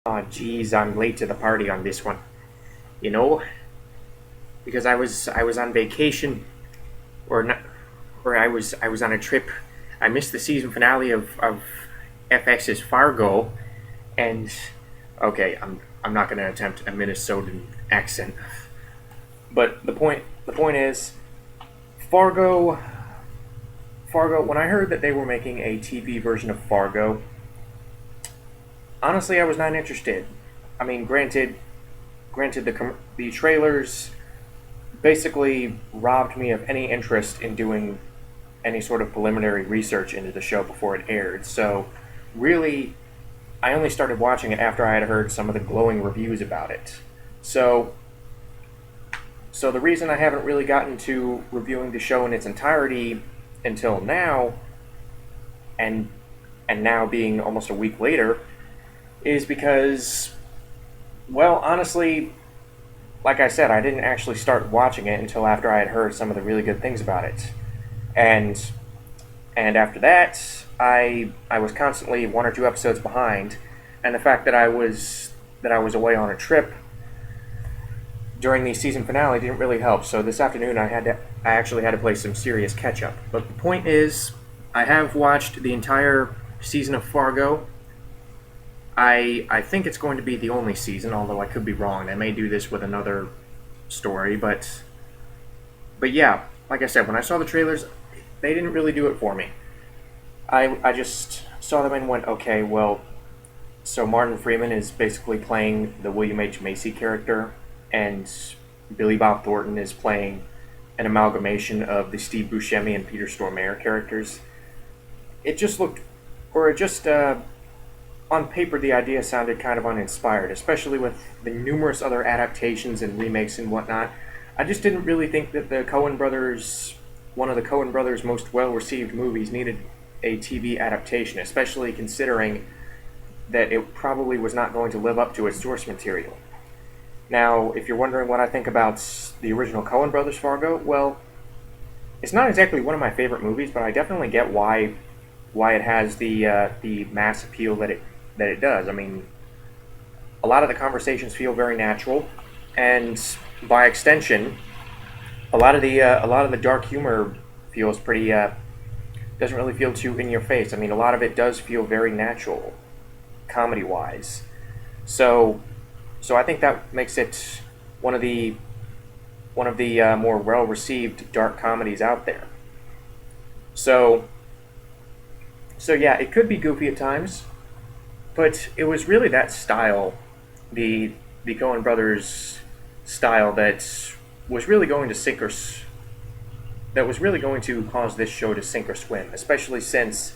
Oh, geez, I'm late to the party on this one. You know, because I was on vacation, or not, or I was on a trip. I missed the season finale of FX's Fargo, and okay, I'm not going to attempt a Minnesotan accent, but the point is, Fargo Fargo. When I heard that they were making a TV version of Fargo, honestly, I was not interested. I mean, granted, the trailers basically robbed me of any interest in doing any sort of preliminary research into the show before it aired. So, really, I only started watching it after I had heard some of the glowing reviews about it. So, so the reason I haven't really gotten to reviewing the show in its entirety until now, and now being almost a week later, is because, well, honestly, like I said, I didn't actually start watching it until after I had heard some of the really good things about it, and after that, I was constantly one or two episodes behind, and the fact that I was away on a trip during the season finale didn't really help. So this afternoon, I actually had to play some serious catch up. But the point is, I have watched the entire season of Fargo. I think it's going to be the only season, although I could be wrong. They may do this with another story, but yeah, like I said, when I saw the trailers, they didn't really do it for me. I just saw them and went, okay, well, so Martin Freeman is basically playing the William H. Macy character, and Billy Bob Thornton is playing an amalgamation of the Steve Buscemi and Peter Stormare characters. It just looked, or it just on paper, the idea sounded kind of uninspired, especially with the numerous other adaptations and remakes and whatnot. I just didn't really think that one of the Coen brothers' most well-received movies, needed a TV adaptation, especially considering that it probably was not going to live up to its source material. Now, if you're wondering what I think about the original Coen brothers Fargo, well, it's not exactly one of my favorite movies, but I definitely get why it has the mass appeal that it does. I mean, a lot of the conversations feel very natural, and by extension, a lot of the dark humor feels pretty doesn't really feel too in your face. I mean, a lot of it does feel very natural, comedy wise. So so I think that makes it one of the more well received dark comedies out there. So so yeah, it could be goofy at times, but it was really that style, the Coen Brothers style, was really going to sink or that was really going to cause this show to sink or swim, especially since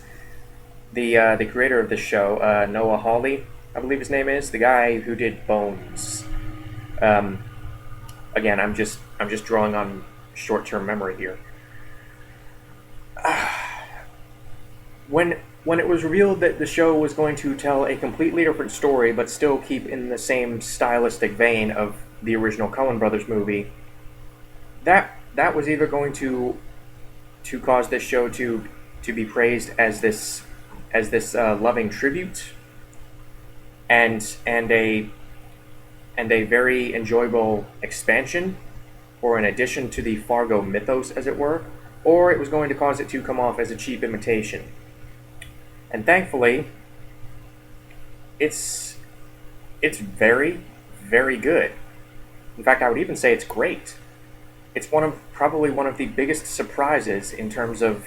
the creator of this show, Noah Hawley, I believe his name is, the guy who did Bones. Um, Again, I'm just drawing on short term memory here. When it was revealed that the show was going to tell a completely different story, but still keep in the same stylistic vein of the original Coen Brothers movie, that was either going to cause this show to be praised as this loving tribute, and a very enjoyable expansion, or an addition to the Fargo mythos, as it were, or it was going to cause it to come off as a cheap imitation. And thankfully, it's it's very, very good. In fact, I would even say it's great. It's probably one of the biggest surprises in terms of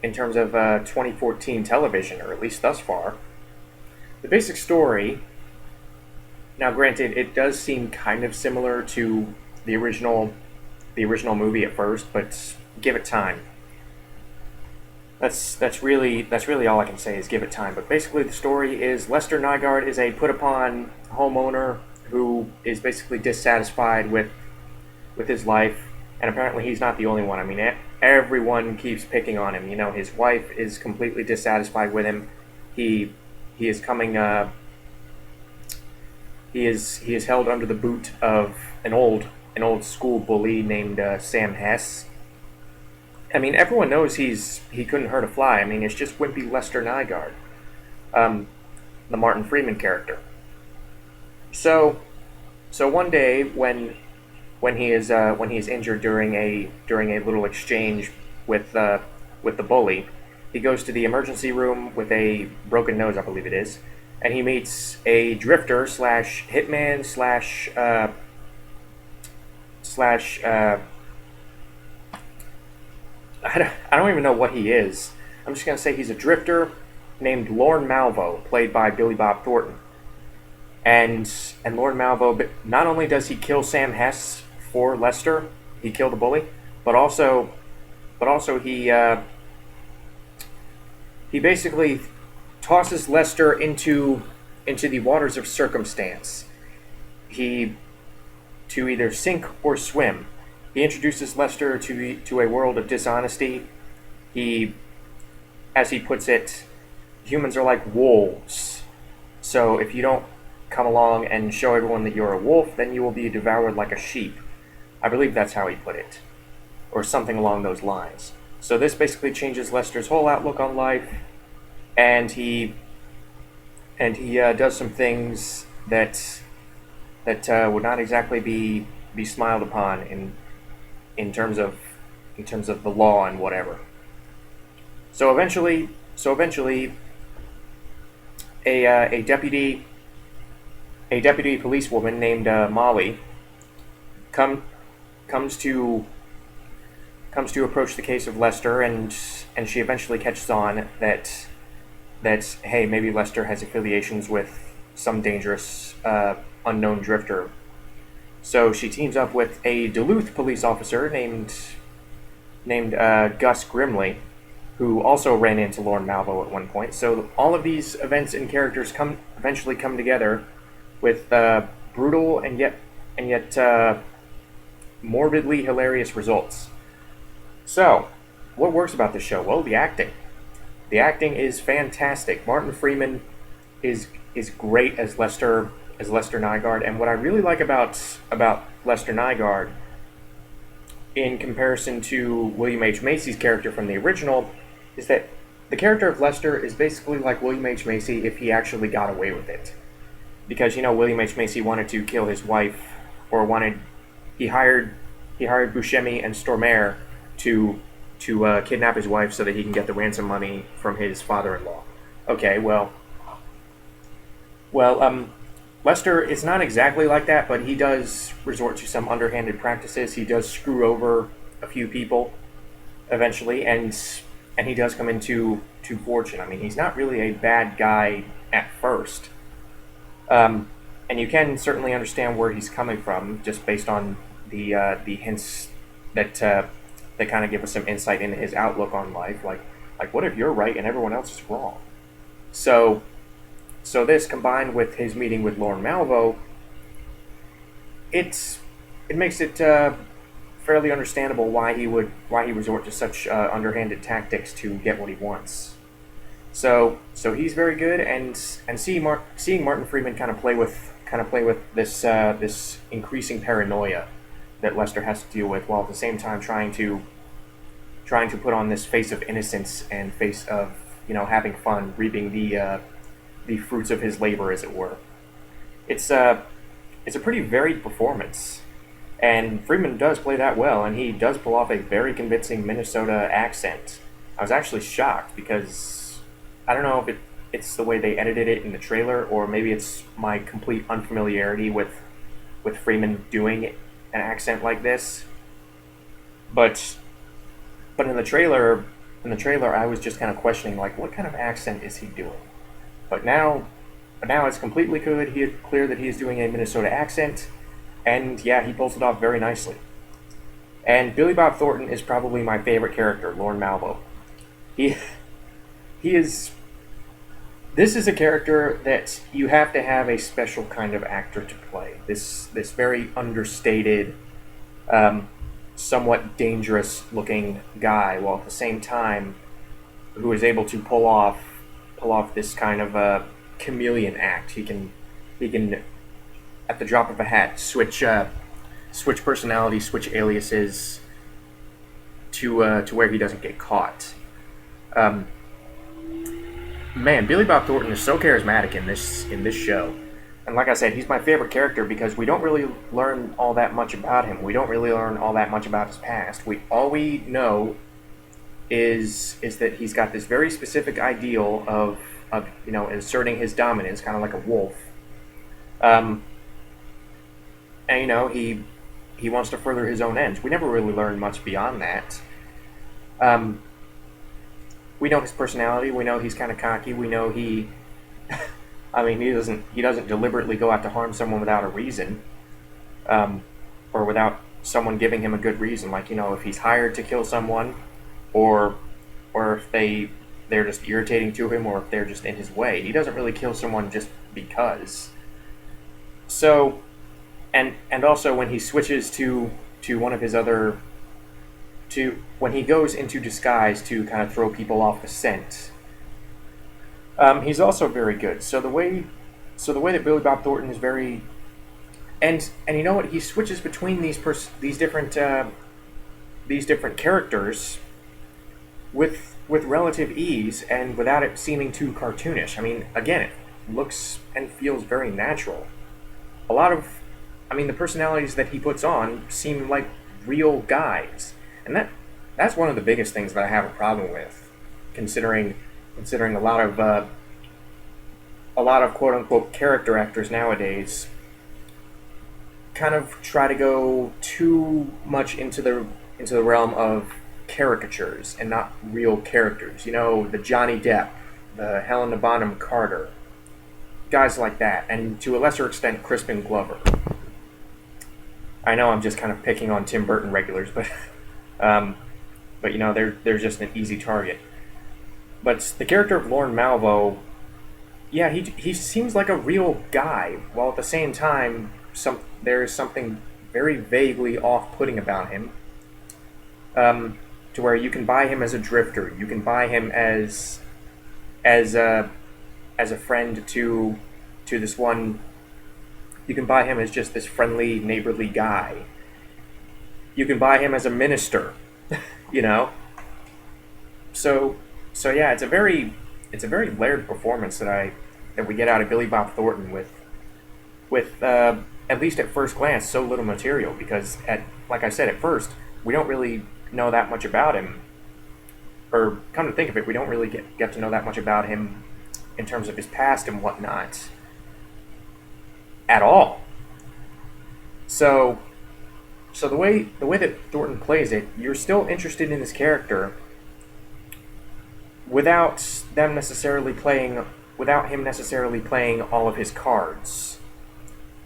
2014 television, or at least thus far. The basic story. Now, granted, it does seem kind of similar to the original the original movie at first, but give it time. That's really all I can say is give it time. But basically, the story is Lester Nygaard is a put upon homeowner who is basically dissatisfied with his life, and apparently he's not the only one. I mean, everyone keeps picking on him. You know, his wife is completely dissatisfied with him. He he is coming. He is held under the boot of an old school bully named Sam Hess. I mean, everyone knows he couldn't hurt a fly. I mean, it's just wimpy Lester Nygaard, um, the Martin Freeman character. So so one day when he is injured during a little exchange with the bully, he goes to the emergency room with a broken nose, I believe it is, and he meets a drifter slash hitman slash I don't even know what he is. I'm just gonna say he's a drifter named Lorne Malvo, played by Billy Bob Thornton. And Lord Malvo, not only does he kill Sam Hess for Lester, he killed the bully, but also he basically tosses Lester into the waters of circumstance. He to either sink or swim. He introduces Lester to a world of dishonesty. He, as he puts it, humans are like wolves. So if you don't come along and show everyone that you're a wolf, then you will be devoured like a sheep. I believe that's how he put it, or something along those lines. So this basically changes Lester's whole outlook on life, and he does some things that would not exactly be smiled upon in terms of the law and whatever. So eventually, a deputy policewoman named Molly come comes to approach the case of Lester, and she eventually catches on that hey, maybe Lester has affiliations with some dangerous unknown drifter. So she teams up with a Duluth police officer named Gus Grimley, who also ran into Lorne Malvo at one point. So all of these events and characters eventually come together with brutal and yet morbidly hilarious results. So, what works about this show? Well, the acting. The acting is fantastic. Martin Freeman is great as Lester Nygaard, and what I really like about Lester Nygaard, in comparison to William H. Macy's character from the original, is that the character of Lester is basically like William H. Macy if he actually got away with it. Because William H. Macy wanted to kill his wife, or he hired Buscemi and Stormare to kidnap his wife so that he can get the ransom money from his father-in-law. Okay, well, Lester is not exactly like that, but he does resort to some underhanded practices. He does screw over a few people eventually, and he does come into fortune. I mean, he's not really a bad guy at first. And you can certainly understand where he's coming from, just based on the hints that kind of give us some insight into his outlook on life. Like what if you're right and everyone else is wrong? So this, combined with his meeting with Lorne Malvo, it makes it fairly understandable why he resort to such underhanded tactics to get what he wants. So he's very good, and seeing Martin Freeman kind of play with this increasing paranoia that Lester has to deal with, while at the same time trying to put on this face of innocence and face of having fun, reaping the fruits of his labor, as it were. It's a pretty varied performance, and Freeman does play that well, and he does pull off a very convincing Minnesota accent. I was actually shocked, because I don't know if it's the way they edited it in the trailer, or maybe it's my complete unfamiliarity with Freeman doing an accent like this. But in the trailer, I was just kind of questioning, like, what kind of accent is he doing? But now it's completely clear that he is doing a Minnesota accent, and yeah, he pulls it off very nicely. And Billy Bob Thornton is probably my favorite character, Lorne Malvo. He is. This is a character that you have to have a special kind of actor to play. This very understated, somewhat dangerous-looking guy, while at the same time, who is able to pull off this kind of chameleon act. He can, at the drop of a hat, switch personalities, switch aliases to where he doesn't get caught. Man, Billy Bob Thornton is so charismatic in this show, and and like I said, he's my favorite character because we don't really learn all that much about him. We don't really learn all that much about his past. We know is that he's got this very specific ideal of asserting his dominance, kind of like a wolf. Um, and he wants to further his own ends. We never really learn much beyond that. Um, we know his personality. We know he's kind of cocky. We know he. I mean, he doesn't deliberately go out to harm someone without a reason, or without someone giving him a good reason. Like if he's hired to kill someone, or if they're just irritating to him, or if they're just in his way. He doesn't really kill someone just because. So, and also when he switches to one of his other to when he goes into disguise to kind of throw people off the scent, he's also very good. So the way that Billy Bob Thornton is very and you know what, he switches between these different characters with relative ease and without it seeming too cartoonish. I mean, again, it looks and feels very natural. A lot of, I mean, the personalities that he puts on seem like real guys, and that's one of the biggest things that I have a problem with, considering a lot of quote unquote character actors nowadays kind of try to go too much into the realm of caricatures and not real characters. The Johnny Depp, the Helena Bonham Carter, guys like that, and to a lesser extent Crispin Glover. I know I'm just kind of picking on Tim Burton regulars, but they're just an easy target. But the character of Lorne Malvo, yeah, he seems like a real guy, while at the same time there is something very vaguely off-putting about him. To where you can buy him as a drifter, you can buy him as a friend to this one. You can buy him as just this friendly, neighborly guy. You can buy him as a minister, you know. So yeah, it's a very layered performance that we get out of Billy Bob Thornton with at least at first glance so little material, because like I said, at first we don't really know that much about him, or come to think of it, we don't really get to know that much about him in terms of his past and whatnot at all. So the way that Thornton plays it, you're still interested in this character without him necessarily playing all of his cards.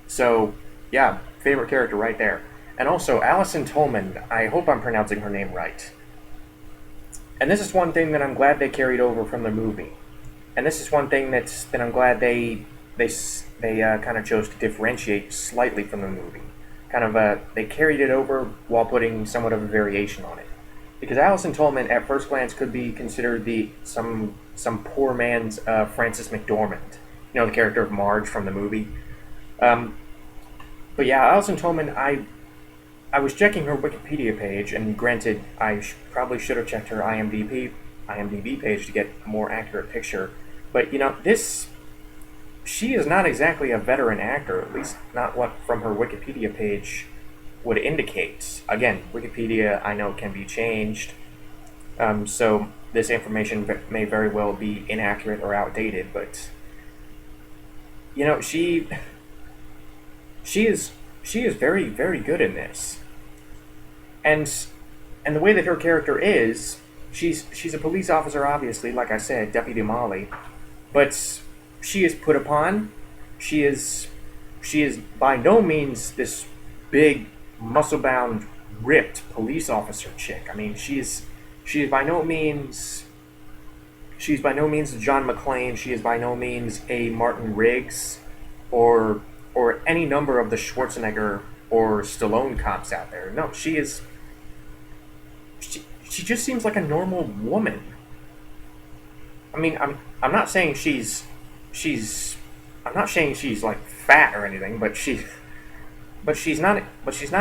So yeah, favorite character right there. And also, Alison Tolman, I hope I'm pronouncing her name right. And this is one thing that I'm glad they carried over from the movie. And this is one thing that I'm glad they kind of chose to differentiate slightly from the movie. They carried it over while putting somewhat of a variation on it. Because Alison Tolman, at first glance, could be considered some poor man's Frances McDormand. The character of Marge from the movie. But yeah, Alison Tolman, I was checking her Wikipedia page, and granted, I probably should have checked her IMDb page to get a more accurate picture. But she is not exactly a veteran actor, at least not what from her Wikipedia page would indicate. Again, Wikipedia, I know, can be changed, so this information may very well be inaccurate or outdated. But she is very, very good in this. And the way that her character is, she's a police officer, obviously, like I said, Deputy Molly, but she is put upon. She is by no means this big, muscle-bound, ripped police officer chick. I mean, she is by no means a John McClane. She is by no means a Martin Riggs, or any number of the Schwarzenegger or Stallone cops out there. No, she just seems like a normal woman. I mean, I'm not saying she's like fat or anything, but she's not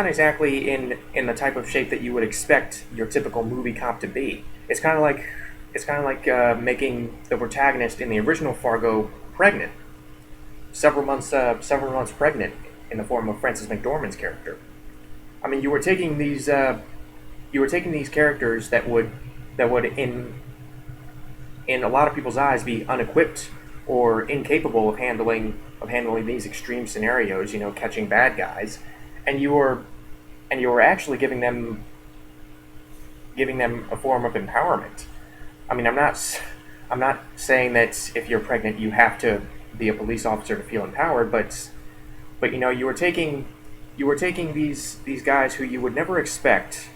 exactly in the type of shape that you would expect your typical movie cop to be. It's kind of like making the protagonist in the original Fargo pregnant. several months pregnant in the form of Frances McDormand's character. I mean, you were taking these characters that would in a lot of people's eyes be unequipped or incapable of handling these extreme scenarios, you know, catching bad guys, and you were actually giving them a form of empowerment. I mean, I'm not saying that if you're pregnant you have to be a police officer to feel empowered, but you know, you were taking these guys who you would never expect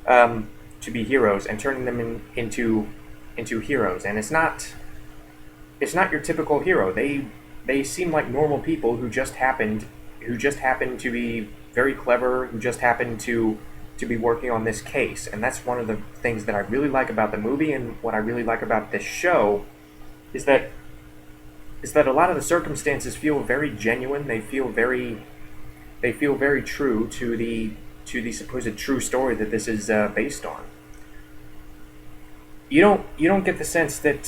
to be heroes and turning them into heroes, and it's not your typical hero. They seem like normal people who just happened to be very clever, who just happened to be working on this case. And that's one of the things that I really like about the movie, and what I really like about this show is that a lot of the circumstances feel very genuine. They feel very true to the supposed true story that this is based on. You don't get the sense that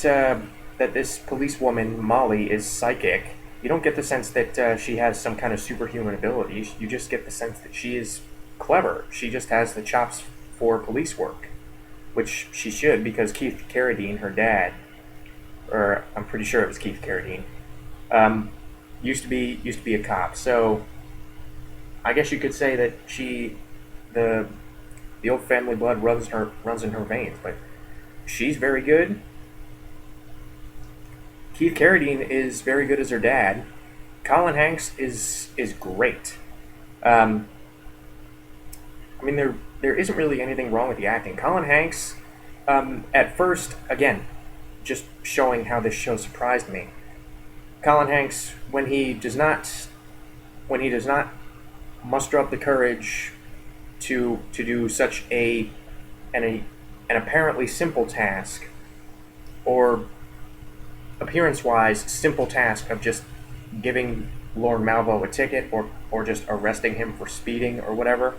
that this policewoman Molly is psychic. You don't get the sense that she has some kind of superhuman abilities. You just get the sense that she is clever. She just has the chops for police work, which she should, because Keith Carradine, her dad, or I'm pretty sure it was Keith Carradine, used to be a cop. So I guess you could say that the old family blood runs in her veins. But she's very good. Keith Carradine is very good as her dad. Colin Hanks is great. I mean, there isn't really anything wrong with the acting. Colin Hanks, at first, again, just showing how this show surprised me. Colin Hanks, when he does not muster up the courage to do such an apparently simple task, or appearance-wise simple task of just giving Lorne Malvo a ticket, or just arresting him for speeding or whatever,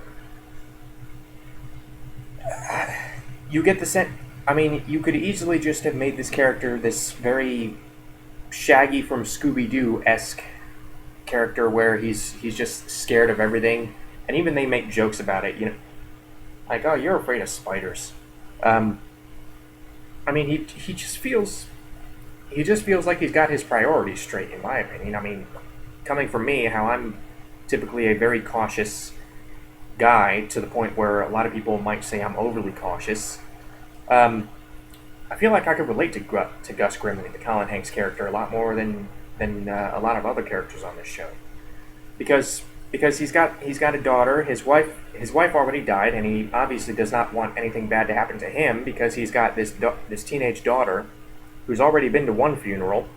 you get the sense. I mean, you could easily just have made this character this very Shaggy from Scooby-Doo-esque character, where he's just scared of everything, and even they make jokes about it. You know, like, oh, you're afraid of spiders. I mean, he just feels like he's got his priorities straight, in my opinion. I mean, coming from me, how I'm typically a very cautious guy, to the point where a lot of people might say I'm overly cautious. I feel like I could relate to Gus Grimley, the Colin Hanks character, a lot more than a lot of other characters on this show, because he's got a daughter. His wife already died, and he obviously does not want anything bad to happen to him, because he's got this teenage daughter who's already been to one funeral.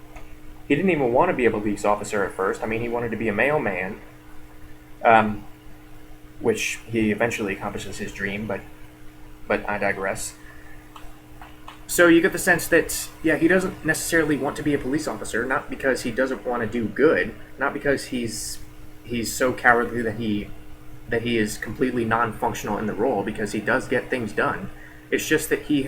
He didn't even want to be a police officer at first. I mean, he wanted to be a mailman, which he eventually accomplishes his dream, but I digress. So you get the sense that, yeah, he doesn't necessarily want to be a police officer, not because he doesn't want to do good, not because he's so cowardly that he is completely non-functional in the role, because he does get things done. It's just that he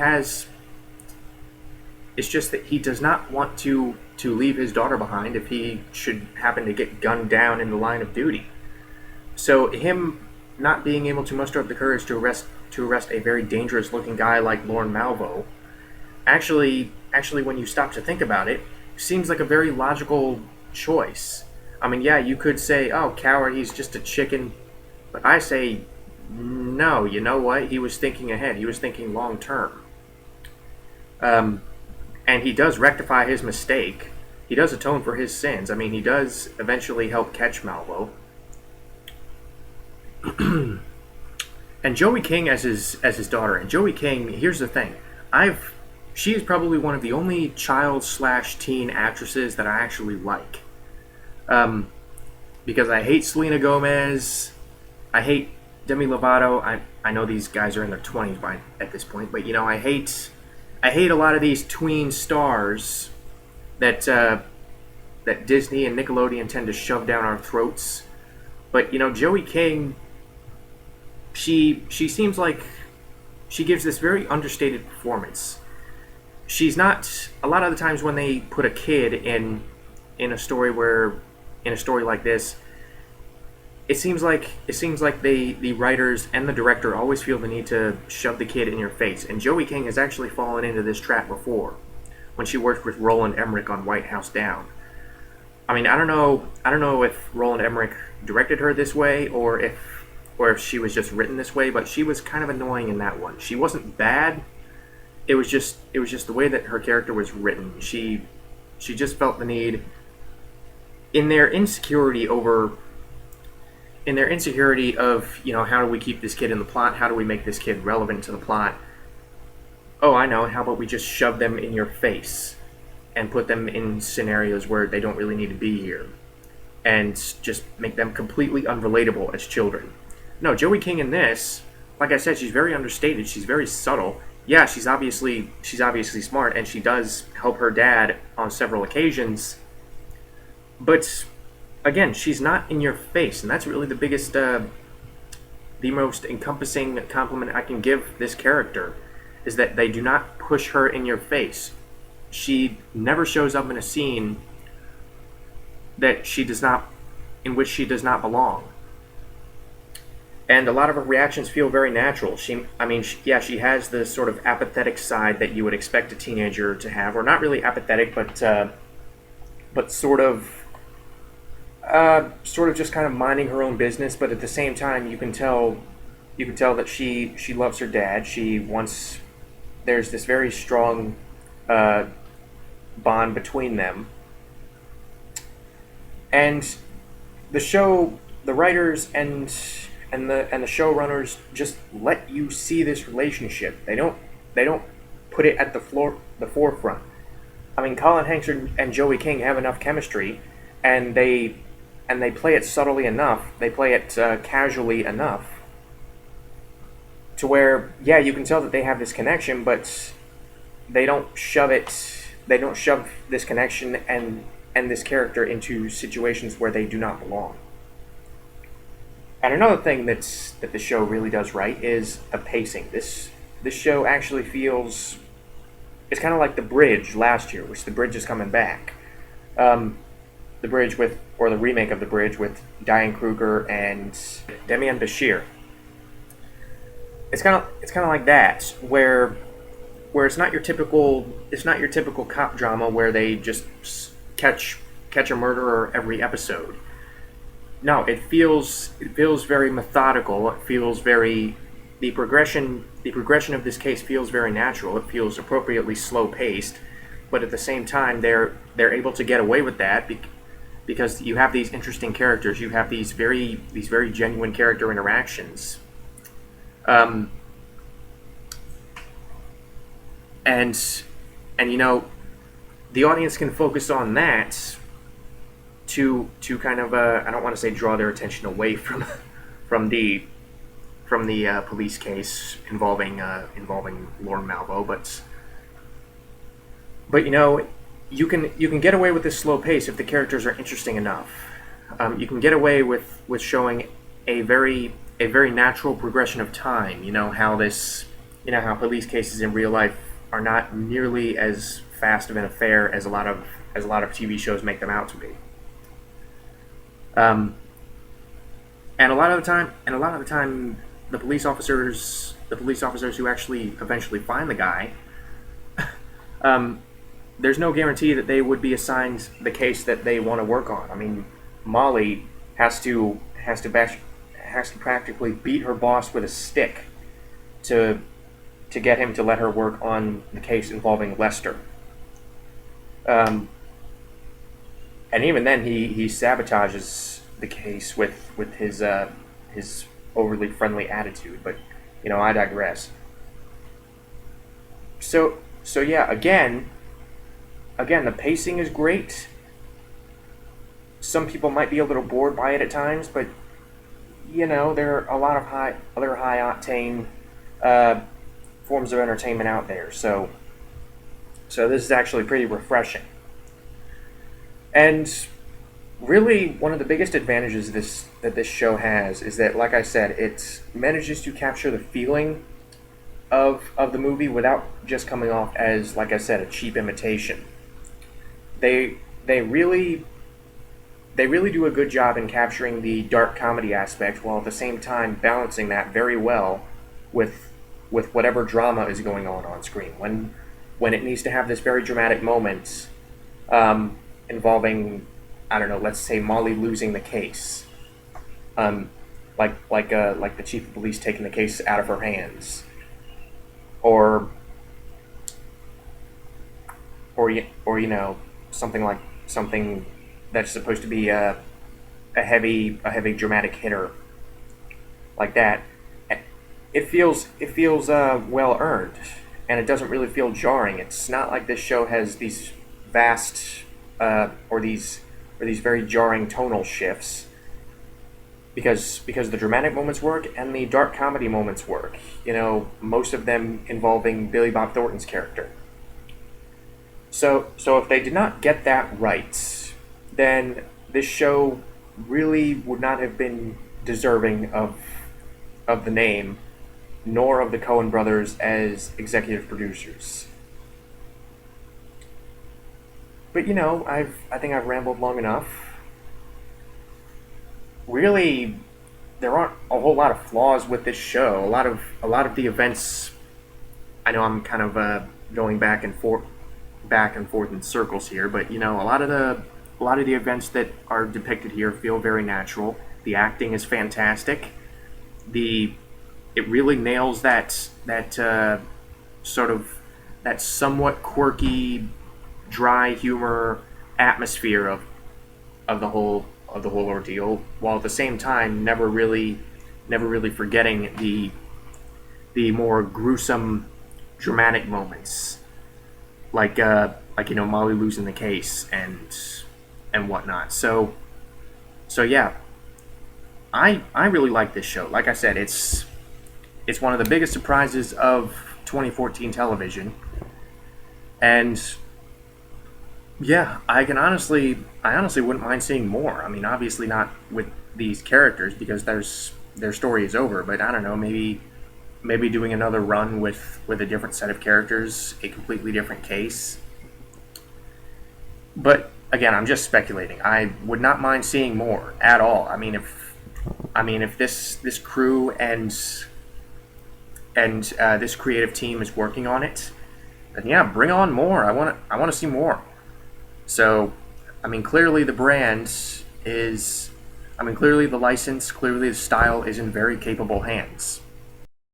does not want to leave his daughter behind if he should happen to get gunned down in the line of duty. So him not being able to muster up the courage to arrest a very dangerous looking guy like Lorne Malvo, actually when you stop to think about it, seems like a very logical choice. I mean, yeah, you could say, oh, coward, he's just a chicken, but I say, no, you know what? He was thinking ahead. He was thinking long term. And he does rectify his mistake. He does atone for his sins. I mean, he does eventually help catch Malvo. And Joey King as his daughter. And Joey King, here's the thing. She is probably one of the only child/teen actresses that I actually like. Because I hate Selena Gomez. I hate Demi Lovato. I know these guys are in their 20s at this point, but you know, I hate a lot of these tween stars that Disney and Nickelodeon tend to shove down our throats. But you know, Joey King, she seems like she gives this very understated performance. She's not, a lot of the times when they put a kid in in a story where in a story like this, it seems like the writers and the director always feel the need to shove the kid in your face. And Joey King has actually fallen into this trap before when she worked with Roland Emmerich on White House Down. I mean, I don't know if Roland Emmerich directed her this way or if she was just written this way, but she was kind of annoying in that one. She wasn't bad. It was just the way that her character was written. She just felt the need in their insecurity over in their insecurity of, how do we keep this kid in the plot? How do we make this kid relevant to the plot? Oh, I know. How about we just shove them in your face and put them in scenarios where they don't really need to be here and just make them completely unrelatable as children? No, Joey King in this, like I said, she's very understated. She's very subtle. Yeah, she's obviously smart, and she does help her dad on several occasions. But again, she's not in your face, and that's really the most encompassing compliment I can give this character, is that they do not push her in your face. She never shows up in a scene that she does not, in which she does not belong. And a lot of her reactions feel very natural. She has the sort of apathetic side that you would expect a teenager to have, or not really apathetic, but sort of just kind of minding her own business. But at the same time, you can tell that she loves her dad. There's this very strong bond between them, and the writers and the showrunners just let you see this relationship. They don't put it at the forefront. I mean, Colin Hanks and Joey King have enough chemistry, and they play it subtly enough. They play it casually enough to where, yeah, you can tell that they have this connection, but they don't shove it. They don't shove this connection and this character into situations where they do not belong. And another thing that the show really does right is the pacing. This show actually feels, it's kind of like The Bridge last year, which The Bridge is coming back. The remake of The Bridge with Diane Kruger and Demian Bashir. It's kind of like that, where it's not your typical cop drama where they just catch a murderer every episode. No, it feels very methodical. It feels very, the progression of this case feels very natural. It feels appropriately slow paced, but at the same time they're able to get away with that because you have these interesting characters. You have these very genuine character interactions. And the audience can focus on that to kind of I don't want to say draw their attention away from the police case involving Lorne Malvo, but you can get away with this slow pace if the characters are interesting enough. You can get away with showing a very natural progression of time. How police cases in real life are not nearly as fast of an affair as a lot of TV shows make them out to be. And a lot of the time, the police officers who actually eventually find the guy, there's no guarantee that they would be assigned the case that they want to work on. I mean, Molly has to practically beat her boss with a stick to get him to let her work on the case involving Lester. And even then, he sabotages the case with his overly friendly attitude. But I digress. So yeah, again, the pacing is great. Some people might be a little bored by it at times, but there are a lot of other high octane forms of entertainment out there. So this is actually pretty refreshing. And really, one of the biggest advantages that this show has is that, like I said, it manages to capture the feeling of the movie without just coming off as, like I said, a cheap imitation. They they really they really do a good job in capturing the dark comedy aspect while at the same time balancing that very well with whatever drama is going on screen. When it needs to have this very dramatic moment involving, I don't know, let's say Molly losing the case, um, like the chief of police taking the case out of her hands, or or you know, something like something that's supposed to be a heavy dramatic hitter like that. It feels well earned, and it doesn't really feel jarring. It's not like this show has these vast or these very jarring tonal shifts because the dramatic moments work and the dark comedy moments work. You know, most of them involving Billy Bob Thornton's character. So if they did not get that right, then this show really would not have been deserving of the name, nor of the Coen brothers as executive producers. But you know, I think I've rambled long enough. Really, there aren't a whole lot of flaws with this show. A lot of the events. I know I'm kind of going back and forth in circles here, but you know, a lot of the events that are depicted here feel very natural. The acting is fantastic. The It really nails that sort of that somewhat quirky, dry humor atmosphere of the whole ordeal, while at the same time never really forgetting the more gruesome, dramatic moments, like you know, Molly losing the case and whatnot. So yeah, I really like this show. Like I said, it's one of the biggest surprises of 2014 television, and yeah, I honestly wouldn't mind seeing more. I mean, obviously not with these characters because their story is over. But I don't know, maybe doing another run with a different set of characters, a completely different case. But again, I'm just speculating. I would not mind seeing more at all. I mean if this crew and this creative team is working on it, then yeah, bring on more. I want to see more. So, I mean, clearly the brand is, I mean, clearly the license, clearly the style is in very capable hands.